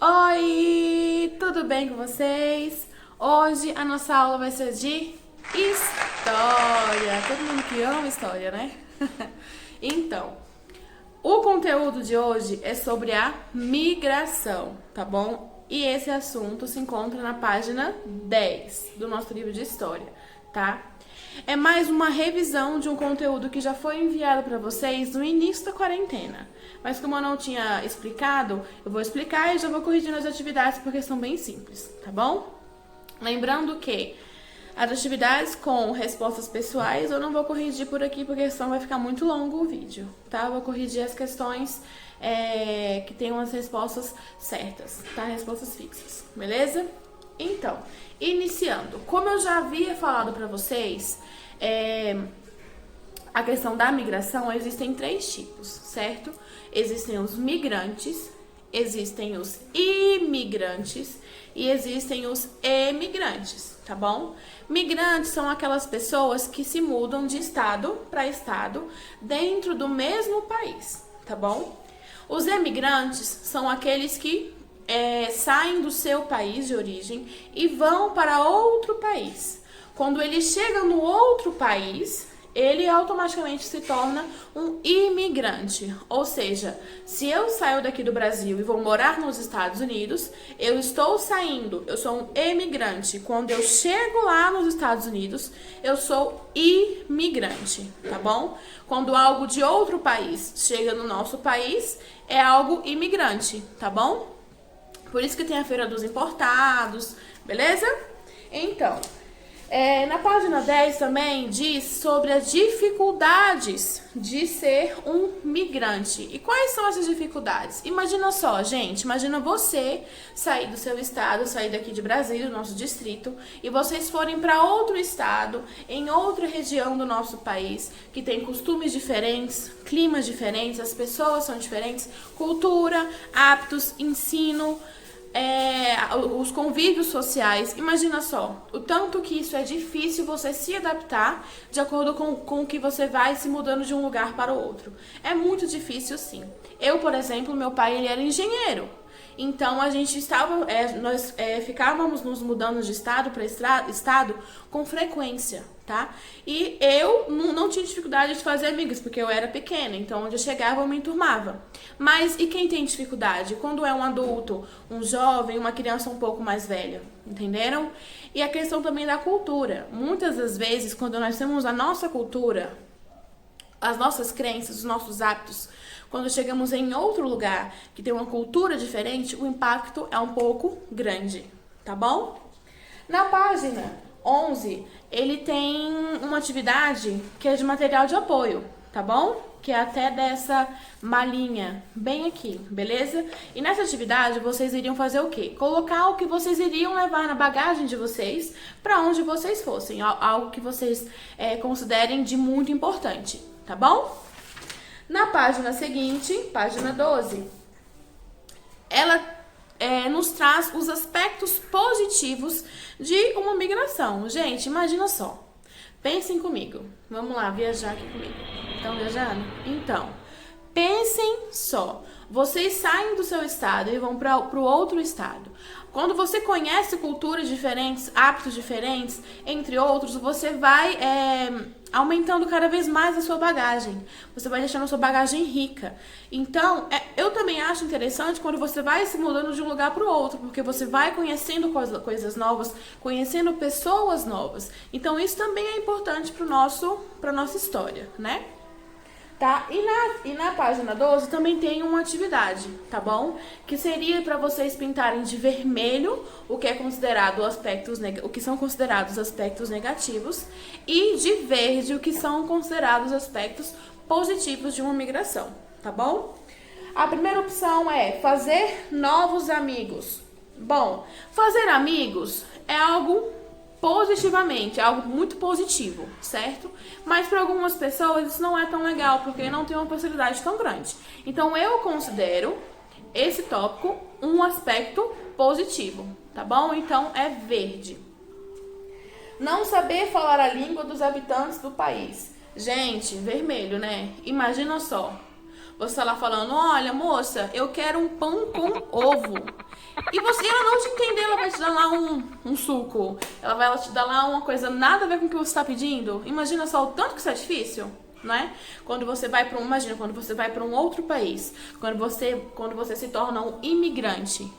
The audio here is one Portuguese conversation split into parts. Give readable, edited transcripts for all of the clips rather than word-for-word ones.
Oi, tudo bem com vocês? Hoje a nossa aula vai ser de história. Todo mundo que ama história, né? Então, o conteúdo de hoje é sobre a migração, tá bom? E esse assunto se encontra na página 10 do nosso livro de história, tá? É mais uma revisão de um conteúdo que já foi enviado para vocês no início da quarentena. Mas como eu não tinha explicado, eu vou explicar e já vou corrigindo as atividades porque são bem simples, tá bom? Lembrando que as atividades com respostas pessoais eu não vou corrigir por aqui porque senão vai ficar muito longo o vídeo, tá? Eu vou corrigir as questões que tenham as respostas certas, tá? Respostas fixas, beleza? Então, iniciando, como eu já havia falado para vocês, a questão da migração, existem 3 tipos, certo? Existem os migrantes, existem os imigrantes e existem os emigrantes, tá bom? Migrantes são aquelas pessoas que se mudam de estado para estado dentro do mesmo país, tá bom? Os emigrantes são aqueles que saem do seu país de origem e vão para outro país. Quando ele chega no outro país, ele automaticamente se torna um imigrante. Ou seja, se eu saio daqui do Brasil e vou morar nos Estados Unidos, eu estou saindo, eu sou um imigrante. Quando eu chego lá nos Estados Unidos, eu sou imigrante, tá bom? Quando algo de outro país chega no nosso país, é algo imigrante, tá bom? Por isso que tem a Feira dos Importados, beleza? Então, na página 10 também diz sobre as dificuldades de ser um migrante. E quais são essas dificuldades? Imagina só, gente, imagina você sair do seu estado, sair daqui de Brasília, do nosso distrito, e vocês forem para outro estado, em outra região do nosso país, que tem costumes diferentes, climas diferentes, as pessoas são diferentes, cultura, hábitos, ensino, os convívios sociais. Imagina só, o tanto que isso é difícil você se adaptar de acordo com o que você vai se mudando de um lugar para o outro. É muito difícil, sim. Eu, por exemplo, meu pai ele era engenheiro. Então a gente nós ficávamos nos mudando de estado para estado com frequência, tá? E eu não tinha dificuldade de fazer amigos, porque eu era pequena, então onde eu chegava eu me enturmava. Mas e quem tem dificuldade? Quando é um adulto, um jovem, uma criança um pouco mais velha, entenderam? E a questão também da cultura. Muitas das vezes, quando nós temos a nossa cultura, as nossas crenças, os nossos hábitos, quando chegamos em outro lugar que tem uma cultura diferente, o impacto é um pouco grande, tá bom? Na página 11, ele tem uma atividade que é de material de apoio, tá bom? Que é até dessa malinha, bem aqui, beleza? E nessa atividade, vocês iriam fazer o quê? Colocar o que vocês iriam levar na bagagem de vocês para onde vocês fossem, algo que vocês considerem de muito importante, tá bom? Na página seguinte, página 12, ela nos traz os aspectos positivos de uma migração. Gente, imagina só. Pensem comigo. Vamos lá, viajar aqui comigo. Estão viajando? Então, pensem só. Vocês saem do seu estado e vão para o outro estado. Quando você conhece culturas diferentes, hábitos diferentes, entre outros, você vai aumentando cada vez mais a sua bagagem. Você vai deixando a sua bagagem rica. Então, eu também acho interessante quando você vai se mudando de um lugar para o outro, porque você vai conhecendo coisas novas, conhecendo pessoas novas. Então, isso também é importante para nossa história, né? Tá? E na página 12 também tem uma atividade, tá bom? Que seria para vocês pintarem de vermelho o que é considerado o que são considerados aspectos negativos e de verde o que são considerados aspectos positivos de uma migração, tá bom? A primeira opção é fazer novos amigos. Bom, fazer amigos é algo positivamente, é algo muito positivo, certo? Mas para algumas pessoas isso não é tão legal, porque não tem uma possibilidade tão grande. Então eu considero esse tópico um aspecto positivo, tá bom? Então é verde. Não saber falar a língua dos habitantes do país. Gente, vermelho, né? Imagina só. Você tá lá falando, olha, moça, eu quero um pão com ovo. E ela não te entender, ela vai te dar lá um suco. Ela vai te dar lá uma coisa nada a ver com o que você está pedindo. Imagina só o tanto que isso é difícil, não é? Quando você vai para imagina, quando você vai para um outro país, quando você se torna um imigrante,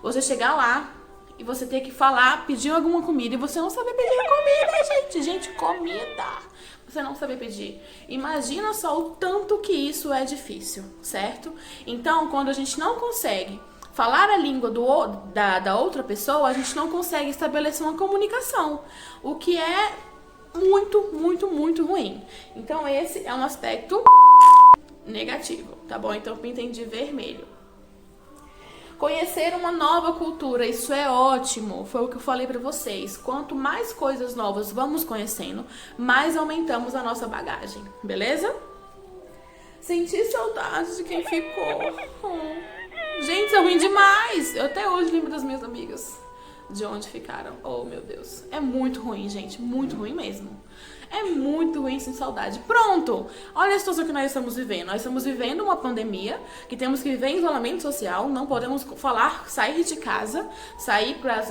você chegar lá e você ter que falar, pedir alguma comida e você não saber pedir comida, gente, comida. Você não saber pedir. Imagina só o tanto que isso é difícil, certo? Então, quando a gente não consegue falar a língua da outra pessoa, a gente não consegue estabelecer uma comunicação, o que é muito, muito, muito ruim. Então, esse é um aspecto negativo, tá bom? Então, pintem de vermelho. Conhecer uma nova cultura, isso é ótimo, foi o que eu falei pra vocês. Quanto mais coisas novas vamos conhecendo, mais aumentamos a nossa bagagem, beleza? Sentir saudade de quem ficou. Gente, isso é ruim demais. Eu até hoje lembro das minhas amigas, de onde ficaram. Oh, meu Deus. É muito ruim, gente, muito ruim mesmo. É muito ruim sem saudade. Pronto! Olha a situação que nós estamos vivendo. Nós estamos vivendo uma pandemia, que temos que viver em isolamento social, não podemos sair de casa, sair para as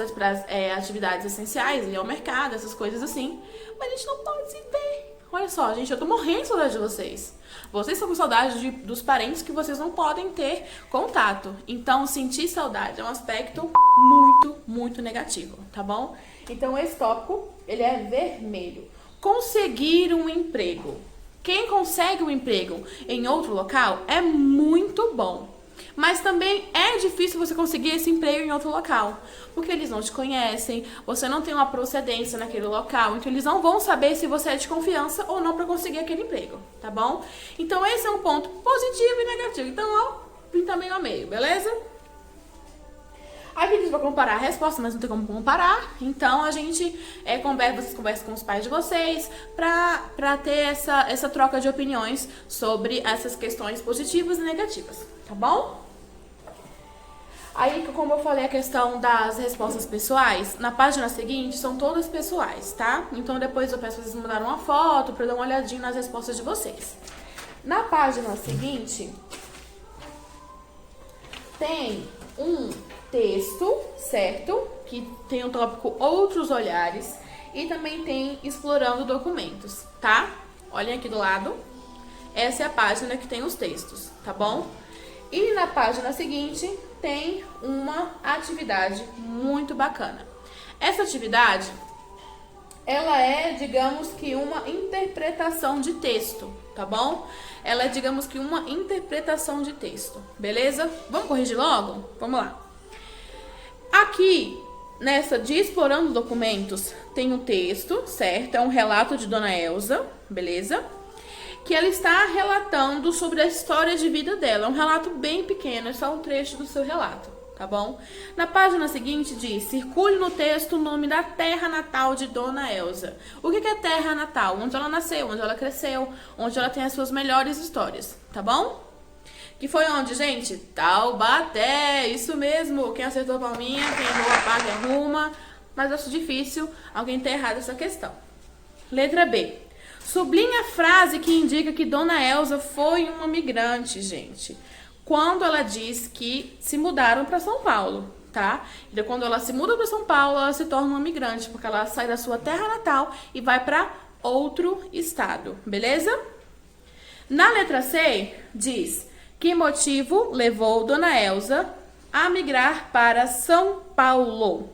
atividades essenciais, ir ao mercado, essas coisas assim. Mas a gente não pode se ver. Olha só, gente, eu tô morrendo de saudade de vocês. Vocês estão com saudade dos parentes que vocês não podem ter contato. Então, sentir saudade é um aspecto muito, muito negativo, tá bom? Então, esse tópico, ele é vermelho. Conseguir um emprego. Quem consegue um emprego em outro local é muito bom. Mas também é difícil você conseguir esse emprego em outro local. Porque eles não te conhecem, você não tem uma procedência naquele local, então eles não vão saber se você é de confiança ou não para conseguir aquele emprego, tá bom? Então esse é um ponto positivo e negativo. Então, ó, pinta meio a meio, beleza? Aqui diz pra comparar a resposta, mas não tem como comparar. Então a gente vocês conversam com os pais de vocês pra ter essa troca de opiniões sobre essas questões positivas e negativas, tá bom? Aí, como eu falei, a questão das respostas pessoais, na página seguinte são todas pessoais, tá? Então depois eu peço pra vocês mandarem uma foto pra eu dar uma olhadinha nas respostas de vocês. Na página seguinte tem um texto, certo? Que tem o tópico Outros Olhares e também tem Explorando Documentos, tá? Olhem aqui do lado. Essa é a página que tem os textos, tá bom? E na página seguinte tem uma atividade muito bacana. Essa atividade, ela é, digamos que uma interpretação de texto, tá bom? Ela é, digamos que uma interpretação de texto, beleza? Vamos corrigir logo? Vamos lá. Aqui, nessa de Explorando Documentos, tem um texto, certo? É um relato de Dona Elza, beleza? Que ela está relatando sobre a história de vida dela. É um relato bem pequeno, é só um trecho do seu relato, tá bom? Na página seguinte diz, circule no texto o nome da terra natal de Dona Elza. O que é terra natal? Onde ela nasceu, onde ela cresceu, onde ela tem as suas melhores histórias, tá bom? Que foi onde, gente? Taubaté, isso mesmo. Quem acertou a palminha, quem errou apaga e arruma. Mas eu acho difícil alguém ter errado essa questão. Letra B. Sublinhe a frase que indica que Dona Elza foi uma migrante, gente. Quando ela diz que se mudaram para São Paulo, tá? Então, quando ela se muda para São Paulo, ela se torna uma migrante, porque ela sai da sua terra natal e vai para outro estado, beleza? Na letra C, diz... Que motivo levou Dona Elza a migrar para São Paulo?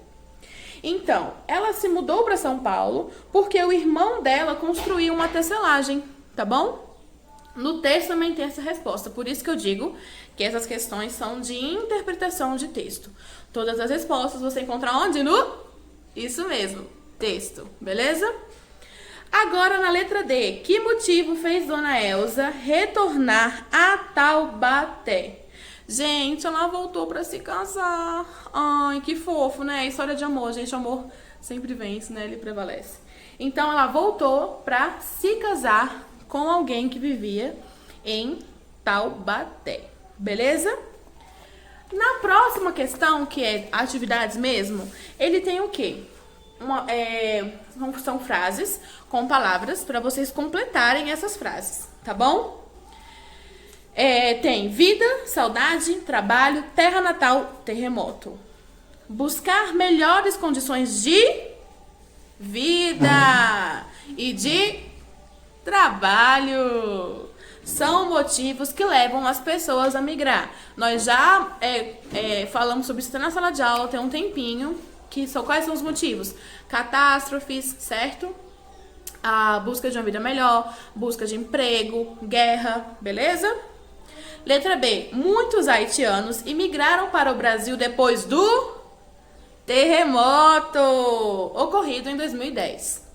Então, ela se mudou para São Paulo porque o irmão dela construiu uma tecelagem, tá bom? No texto também tem essa resposta, por isso que eu digo que essas questões são de interpretação de texto. Todas as respostas você encontra onde? Isso mesmo, texto, beleza? Agora, na letra D, que motivo fez Dona Elza retornar a Taubaté? Gente, ela voltou pra se casar. Ai, que fofo, né? História de amor, gente. Amor sempre vence, né? Ele prevalece. Então, ela voltou pra se casar com alguém que vivia em Taubaté. Beleza? Na próxima questão, que é atividades mesmo, ele tem o quê? São frases com palavras para vocês completarem essas frases, tá bom? Tem vida, saudade, trabalho, terra natal, terremoto. Buscar melhores condições de vida e de trabalho. São motivos que levam as pessoas a migrar. Nós já falamos sobre isso na sala de aula tem um tempinho. Quais são os motivos? Catástrofes, certo? A busca de uma vida melhor, busca de emprego, guerra, beleza? Letra B. Muitos haitianos imigraram para o Brasil depois do terremoto ocorrido em 2010.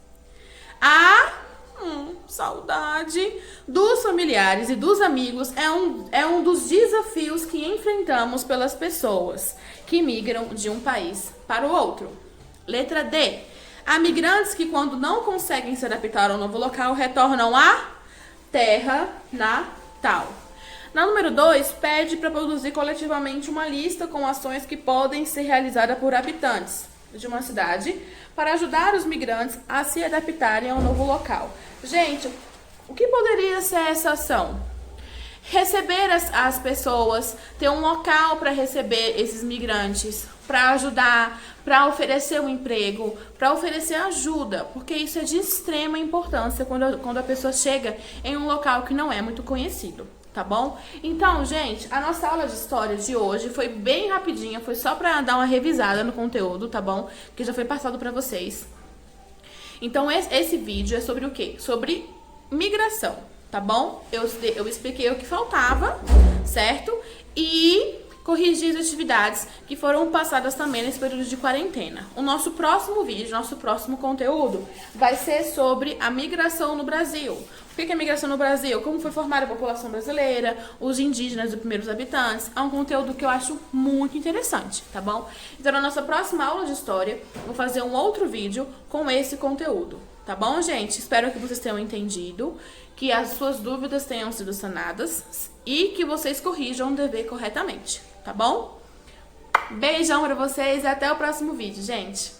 Saudade dos familiares e dos amigos é um dos desafios que enfrentamos pelas pessoas que migram de um país para o outro. Letra D. Há migrantes que, quando não conseguem se adaptar ao novo local, retornam à terra natal. Na número 2, pede para produzir coletivamente uma lista com ações que podem ser realizadas por habitantes de uma cidade para ajudar os migrantes a se adaptarem ao novo local. Gente, o que poderia ser essa ação? Receber as pessoas, ter um local para receber esses migrantes, para ajudar, para oferecer um emprego, para oferecer ajuda, porque isso é de extrema importância quando a pessoa chega em um local que não é muito conhecido, tá bom? Então, gente, a nossa aula de história de hoje foi bem rapidinha, foi só para dar uma revisada no conteúdo, tá bom? Que já foi passado para vocês. Então, esse vídeo é sobre o quê? Sobre migração, tá bom? Eu expliquei o que faltava, certo? E corrigi as atividades que foram passadas também nesse período de quarentena. O nosso próximo vídeo, nosso próximo conteúdo vai ser sobre a migração no Brasil. O que é a migração no Brasil? Como foi formada a população brasileira, os indígenas, os primeiros habitantes. É um conteúdo que eu acho muito interessante, tá bom? Então, na nossa próxima aula de história, vou fazer um outro vídeo com esse conteúdo, tá bom, gente? Espero que vocês tenham entendido, que as suas dúvidas tenham sido sanadas e que vocês corrijam o dever corretamente, tá bom? Beijão pra vocês e até o próximo vídeo, gente!